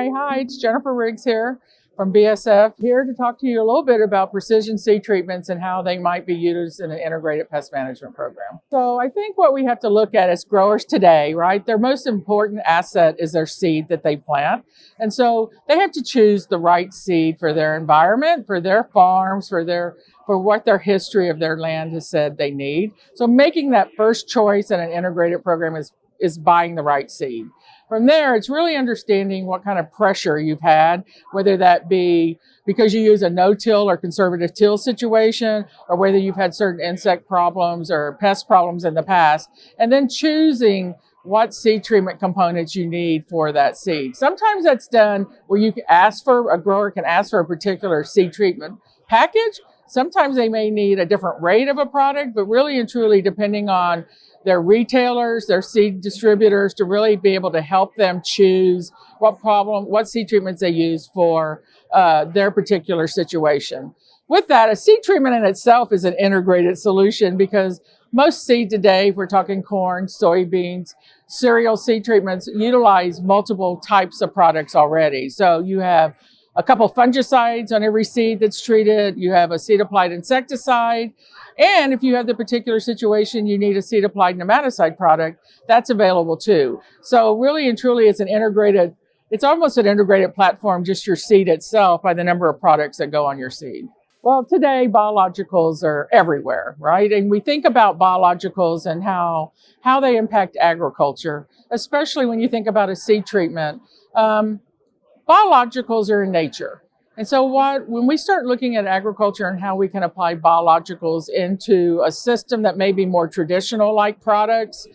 Okay, hi, it's Jennifer Riggs here from BASF, here to talk to you a little bit about precision seed treatments and how they might be used in an integrated pest management program. So I think what we have to look at as growers today, right, their most important asset is their seed that they plant. And so they have to choose the right seed for their environment, for their farms, for what their history of their land has said they need. So making that first choice in an integrated program is buying the right seed. From there, it's really understanding what kind of pressure you've had, whether that be because you use a no-till or conservative till situation, or whether you've had certain insect problems or pest problems in the past, and then choosing what seed treatment components you need for that seed. Sometimes that's done where a grower can ask for a particular seed treatment package. Sometimes they may need a different rate of a product, but really and truly depending on their retailers, their seed distributors, to really be able to help them choose what seed treatments they use for their particular situation. With that, a seed treatment in itself is an integrated solution because most seed today, if we're talking corn, soybeans, cereal seed treatments, utilize multiple types of products already. So you have a couple fungicides on every seed that's treated. You have a seed-applied insecticide. And if you have the particular situation, you need a seed-applied nematicide product, that's available too. So really and truly, it's almost an integrated platform, just your seed itself, by the number of products that go on your seed. Well, today, biologicals are everywhere, right? And we think about biologicals and how they impact agriculture, especially when you think about a seed treatment. Biologicals are in nature. And so when we start looking at agriculture and how we can apply biologicals into a system that may be more traditional like products,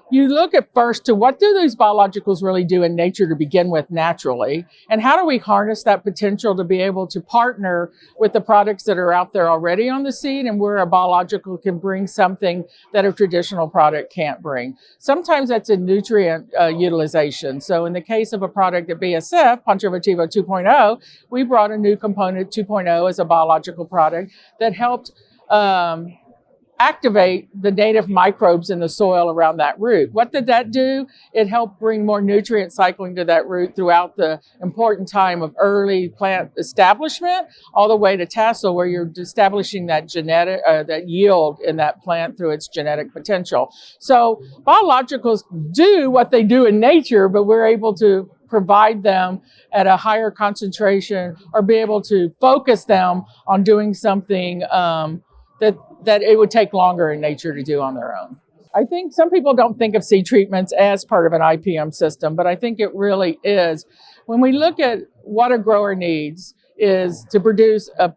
you look at first to what do these biologicals really do in nature to begin with naturally, and how do we harness that potential to be able to partner with the products that are out there already on the seed and where a biological can bring something that a traditional product can't bring. Sometimes that's in nutrient utilization. So in the case of a product at BASF, Ponchovotivo 2.0, we brought a new component 2.0 as a biological product that helped activate the native microbes in the soil around that root. What did that do? It helped bring more nutrient cycling to that root throughout the important time of early plant establishment, all the way to tassel, where you're establishing that that yield in that plant through its genetic potential. So biologicals do what they do in nature, but we're able to provide them at a higher concentration or be able to focus them on doing something that it would take longer in nature to do on their own. I think some people don't think of seed treatments as part of an IPM system, but I think it really is. When we look at what a grower needs is to produce a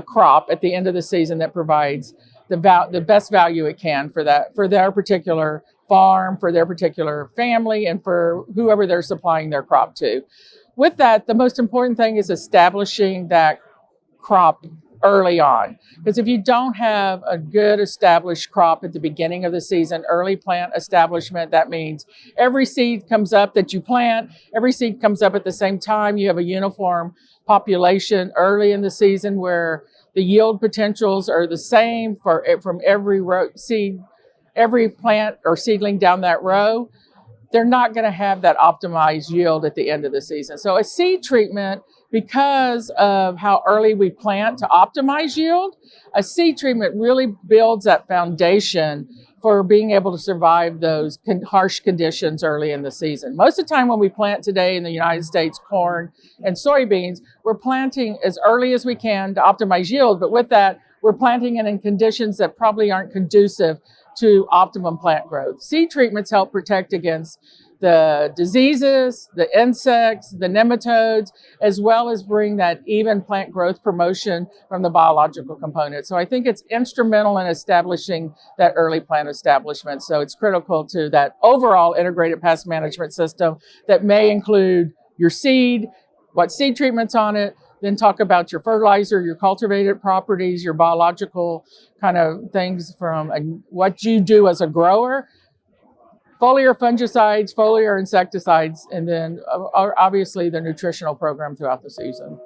crop at the end of the season that provides the best value it can for their particular farm, for their particular family, and for whoever they're supplying their crop to. With that, the most important thing is establishing that crop early on. Because if you don't have a good established crop at the beginning of the season, early plant establishment, that means every seed comes up that you plant, every seed comes up at the same time. You have a uniform population early in the season where the yield potentials are the same from every every plant or seedling down that row. They're not going to have that optimized yield at the end of the season. So a seed treatment, because of how early we plant to optimize yield, a seed treatment really builds that foundation for being able to survive those harsh conditions early in the season. Most of the time when we plant today in the United States, corn and soybeans, we're planting as early as we can to optimize yield, but with that, we're planting it in conditions that probably aren't conducive to optimum plant growth. Seed treatments help protect against the diseases, the insects, the nematodes, as well as bring that even plant growth promotion from the biological component. So I think it's instrumental in establishing that early plant establishment. So it's critical to that overall integrated pest management system that may include your seed, what seed treatment's on it, then talk about your fertilizer, your cultivated properties, your biological kind of things from what you do as a grower, foliar fungicides, foliar insecticides, and then obviously the nutritional program throughout the season.